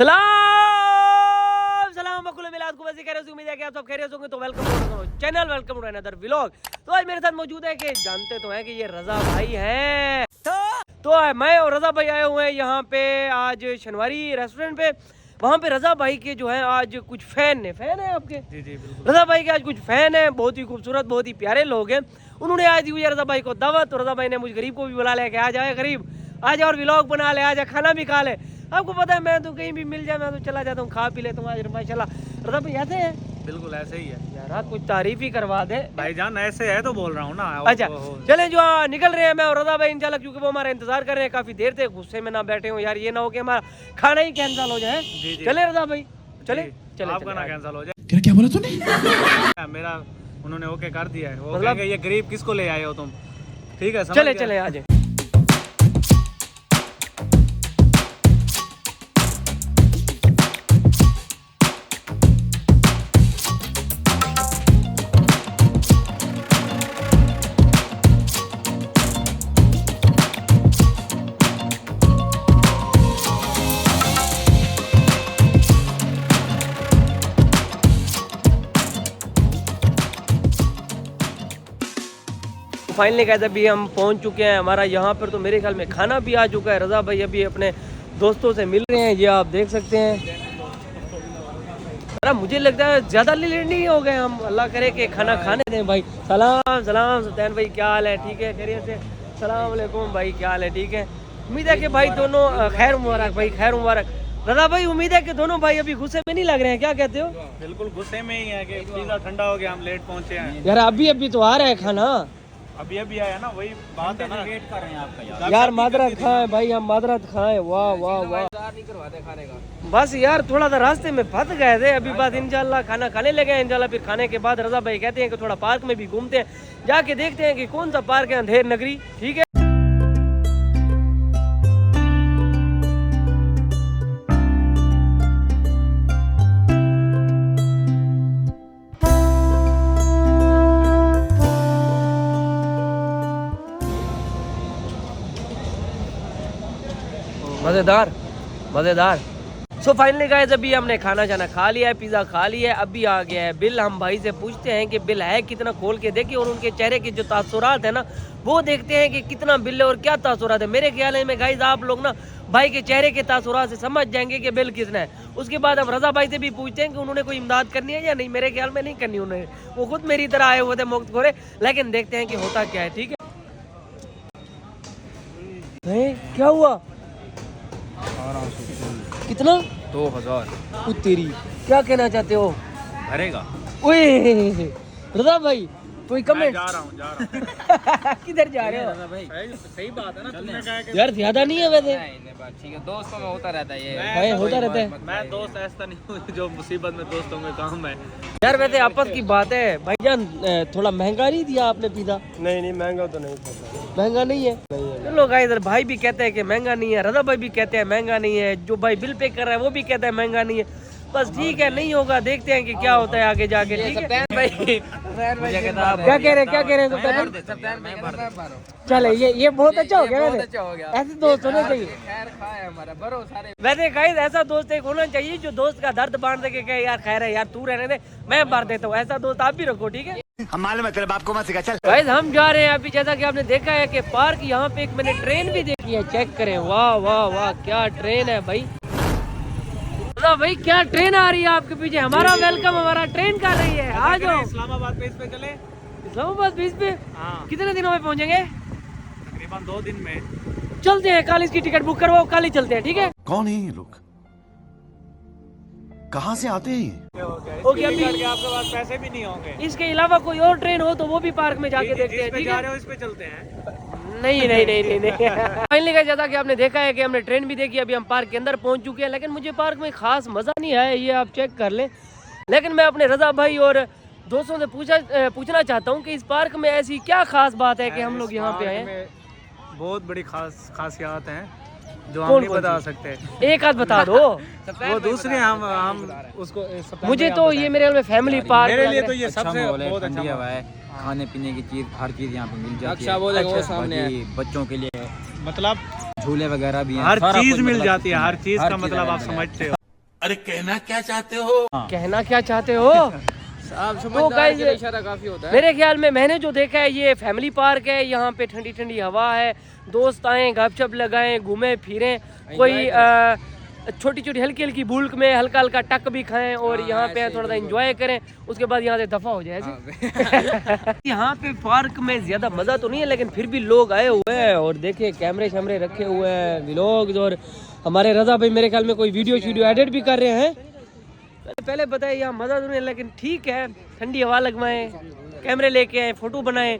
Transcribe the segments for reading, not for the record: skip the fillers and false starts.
सलाम सलाम वकुल मिलाद को वैसे कह रहे हो, उम्मीद है कि आप सब खैरियत होंगे। तो welcome to channel, welcome to another vlog. तो आज मेरे साथ मौजूद है कि जानते तो हैं कि ये रजा भाई हैं। तो मैं और रजा भाई आए हुए हैं यहाँ पे आज शनिवारी रेस्टोरेंट पे। वहाँ पे रजा भाई के जो है आज कुछ फैन है आपके। जी जी बिल्कुल। रजा भाई के आज कुछ फैन है, बहुत ही खूबसूरत, बहुत ही प्यारे लोग हैं। उन्होंने आज दी हुई रजा भाई को दावत। तो रजा भाई ने मुझ गरीब को भी बुला लिया कि आ जाए गरीब, आ जा और व्लॉग बना ले, आ जा खाना भी खा ले। आपको पता है मैं तो कहीं भी मिल जाए मैं तो चला जाता हूँ, खा पी लेता हूँ। आज माशाल्लाह रजा भाई ऐसे है। बिल्कुल ऐसे ही है यार, कुछ तारीफ ही करवा दे भाईजान, ऐसे है तो बोल रहा हूँ ना। अच्छा चलें जो निकल रहे हैं मैं और रजा भाई इंशाल्लाह, क्योंकि वो हमारा इंतजार कर रहे हैं काफी देर से। गुस्से में ना बैठे हो यार, ये ना हो कि हमारा खाना ही कैंसिल हो जाए। चले रजा भाई, चले चले आपका ना कैंसिल हो जाए। क्या बोला तूने? मेरा उन्होंने ओके कर दिया है। वो कहेंगे ये गरीब किसको ले आए हो तुम। ठीक है, चले चले आ जाए। फाइनली कहते अभी हम पहुंच चुके हैं हमारा यहाँ पर। तो मेरे ख्याल में खाना भी आ चुका है। रजा भाई अभी अपने दोस्तों से मिल रहे हैं, ये आप देख सकते हैं। अरे मुझे लगता है ज़्यादा लेट नहीं हो गए हम, अल्लाह करे कि खाना खाने दें भाई। सलाम सलाम सुल्तान भाई, क्या हाल है? ठीक है, खैरियत से? सलाम वालेकुम भाई, क्या हाल है? ठीक है। उम्मीद है कि भाई दोनों खैर मुबारक भाई, खैर मुबारक। रजा भाई उम्मीद है कि दोनों भाई अभी गुस्से में नहीं लग रहे हैं, क्या कहते हो? बिल्कुल गुस्से में ही है कि पिज़्ज़ा ठंडा हो गया, हम लेट पहुंचे हैं। यार अभी तो आ रहा है खाना, अभी आया ना, वही बात है ना। वेट कर रहे हैं आपका यार मादरत खाएं भाई, हम मादरत खाएं। वाह वाह वाह, नहीं करवाते खाने का। बस यार थोड़ा सा रास्ते में फंस गए थे। अभी बाद इंशाल्लाह खाना खाने लगे हैं इंशाल्लाह। फिर खाने के बाद रजा भाई कहते हैं कि थोड़ा पार्क में भी घूमते हैं, जाके देखते हैं कि कौन सा पार्क है, अंधेर नगरी। ठीक है मज़ेदार मज़ेदार। सो फाइनली गाइस अभी हमने खाना जाना खा लिया है, पिज़्ज़ा खा लिया है। अभी आ गया है बिल। हम भाई से पूछते हैं कि बिल है कितना, खोल के देखिए और उनके चेहरे के जो तासुरात है ना वो देखते हैं कि कितना बिल है और क्या तासुरात है। मेरे ख्याल में गाइस आप लोग ना भाई के चेहरे के तासुरात से समझ जाएंगे कि बिल कितना है। उसके बाद अब रजा भाई से भी पूछते हैं कि उन्होंने कोई इमदाद करनी है या नहीं। मेरे ख्याल में नहीं करनी उन्होंने, वो खुद मेरी तरह आए हुए थे मुफ्त खोरे। लेकिन देखते हैं कि होता क्या है। ठीक है क्या हुआ? कितना? 2000। तेरी क्या कहना चाहते हो? भरेगा? ओए रजा भाई कोई कमेंट? जा रहा हूँ किधर जा रहे हो? भाई सही बात है ना, तुमने कहा कि यार ज्यादा नहीं है वैसे। ठीक है, दोस्तों में होता रहता है ये भाई होता रहता है। मैं दोस्त ऐसा नहीं हूँ जो मुसीबत में दोस्तों में काम है। यार वैसे आपस की बात है भाईजान, थोड़ा महंगा नहीं दिया आपने पिज़्ज़ा? नहीं महंगा तो नहीं था। महंगा नहीं है। चलो गाइस इधर भाई भी कहते हैं कि महंगा नहीं है, रजा भाई भी कहते हैं महंगा नहीं है, जो भाई बिल पे कर रहा है वो भी कहता है महंगा नहीं है। बस ठीक है, नहीं होगा, देखते हैं कि क्या होता है आगे जाके। ठीक है भाई, क्या कह रहे हैं? चले ये बहुत अच्छा हो गया। ऐसे दोस्त होने चाहिए। वैसे गाइस ऐसा दोस्त एक होना चाहिए जो दोस्त का दर्द बांट सके कि यार खैर है यार, तू रहने दे, मैं भर देता हूँ। ऐसा दोस्त आप भी रखो। ठीक है, हम मालूम है तेरे बाप को मत सिखा। चल गाइस हम जा रहे हैं अभी। जैसा कि आपने देखा है कि पार्क यहाँ पे एक मैंने ट्रेन भी देखी है, चेक करें। वाह वाह वाह, क्या ट्रेन है भाई। भाई क्या ट्रेन आ रही है आपके पीछे? हमारा वेलकम, हमारा ट्रेन कर रही है। आ जाओ। इस्लामाबाद बेस पे चले। इस्लामाबाद बेस पे? हाँ। कितने दिनों में पहुंचेंगे? तकरीबन 2 दिन में। चलते हैं, कल इसकी टिकट बुक करवाओ, कल ही चलते हैं। ठीक है। कौन है ये लोग, कहाँ से आते हैं? ओके अभी आपके पास पैसे भी नहीं होंगे। इसके अलावा कोई और ट्रेन हो तो वो भी पार्क में जाके देखते हैं। ठीक है, इस पे चलते हैं। नहीं फाइनली का जैसा कि आपने देखा है कि हमने ट्रेन भी देखी। अभी हम पार्क के अंदर पहुंच चुके हैं, लेकिन मुझे पार्क में खास मजा नहीं आया, ये आप चेक कर लें। लेकिन मैं अपने रजा भाई और दोस्तों से पूछना चाहता हूं कि इस पार्क में ऐसी क्या खास बात है कि हम लोग यहाँ पे आए हैं। बहुत बड़ी खासियत है जो हम नहीं बता सकते। एक आध बता दो। वो दूसरे हम उसको मुझे तो ये मेरे में फैमिली पार्क, मेरे लिए तो ये सबसे बहुत अच्छा है। खाने पीने की चीज, हर चीज यहाँ पे मिल जाती है। अच्छा, सामने बच्चों के लिए मतलब झूले वगैरह भी हैं, हर सारा चीज कुछ मिल मतलब जाती है। हर चीज हर का चीज़ मतलब आप available है। समझते हो। अरे कहना क्या चाहते हो? कहना क्या चाहते हो? तो गाइस इशारा काफी होता है। मेरे ख्याल में मैंने जो देखा है ये फैमिली पार्क है, यहाँ पे ठंडी ठंडी हवा है, दोस्त आए गपशप लगाएं, घूमें फिरें, कोई छोटी छोटी हल्की हल्की बुल्क में हल्का हल्का टक भी खाएं और यहाँ पे थोड़ा सा एंजॉय करें, उसके बाद यहाँ से दफा हो जाए ऐसे। यहाँ पे पार्क में ज्यादा मजा तो नहीं है, लेकिन फिर भी लोग आए हुए हैं और देखिए कैमरे शैमरे रखे हुए हैं, व्लॉग्स, और हमारे रजा भाई मेरे ख्याल में कोई वीडियो एडिट भी कर रहे हैं। पहले बताए यहाँ मजा तो नहीं है, लेकिन ठीक है, ठंडी हवा लगवाएं, कैमरे लेके आए, फोटो बनाएं,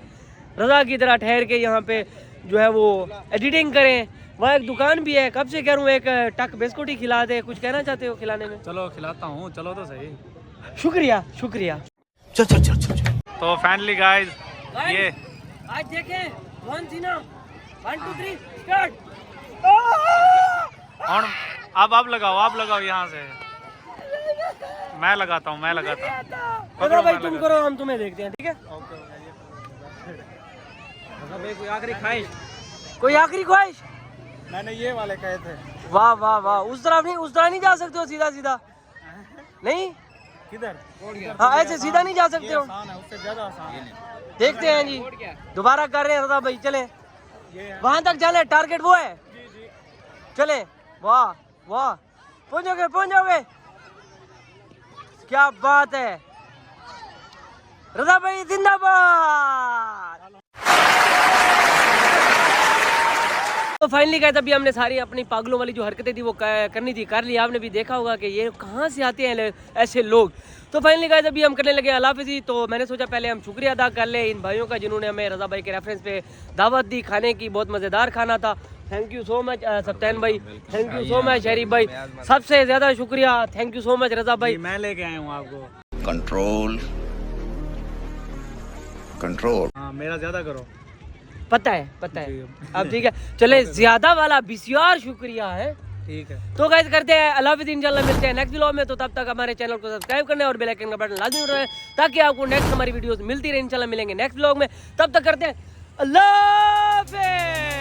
रजा की तरह ठहर के यहाँ पे जो है वो एडिटिंग करें। वहाँ एक दुकान भी है, कब से कह रहा हूँ एक टक बिस्कुट ही खिला दे। कुछ कहना चाहते हो खिलाने में? चलो खिलाता हूँ, चलो तो सही। शुक्रिया शुक्रिया। चल चल चल चल चल। तो फाइनली गाइस ये आज देखें 1 2 3 स्टार्ट। और अब आप लगाओ यहाँ से। मैं लगाता हूँ अगर भाई तुम करो, हम तुम्हें देखते हैं, ठीक है? कोई आखिरी ख्वाहिश? कोई आखिरी ख्वाहिश? मैंने ये वाले कहे थे। वाह वाह वाह, उस तरफ नहीं जा सकते हो सीधा सीधा? नहीं, किधर? हाँ ऐसे सीधा नहीं जा सकते हो। आसान है, उससे ज्यादा आसान है। देखते हैं जी, दोबारा कर रहे हैं रजा भाई, चले वहां तक जाना है, टारगेट वो है। चले, वाह वाह, पहुंचोगे, क्या बात है, रजा भाई जिंदाबाद। तो फाइनली गाइस अभी हमने सारी अपनी पागलों वाली जो हरकतें थी वो करनी थी, कर ली। आपने भी देखा होगा कि ये कहाँ से आते हैं ऐसे लोग। तो फाइनली गाइस अभी हम करने लगे अल्लाह हाफ़िज़। तो मैंने सोचा पहले हम शुक्रिया अदा कर ले इन भाइयों का जिन्होंने हमें रजा भाई के रेफरेंस पे दावत दी खाने की, बहुत मज़ेदार खाना था। थैंक यू सो मच सप्तान भाई, थैंक यू सो मच शरीफ भाई, सबसे ज़्यादा शुक्रिया, थैंक यू सो मच रजा भाई। मैं लेके आया हूँ आपको। Control control. हाँ मेरा ज्यादा करो। पता है अब ठीक है, चले ज्यादा वाला बिस्यार शुक्रिया है। ठीक है, तो गाइस करते हैं अल्लाह हाफ़िज़, इंशाल्लाह मिलते हैं नेक्स्ट व्लॉग में। तो तब तक हमारे चैनल को सब्सक्राइब करना और बेल आइकन का बटन लाजमी दबाएं ताकि आपको नेक्स्ट हमारी वीडियोस मिलती रहे। इंशाल्लाह मिलेंगे नेक्स्ट व्लॉग में, तब तक करते हैं अल्लाह हाफ़िज़।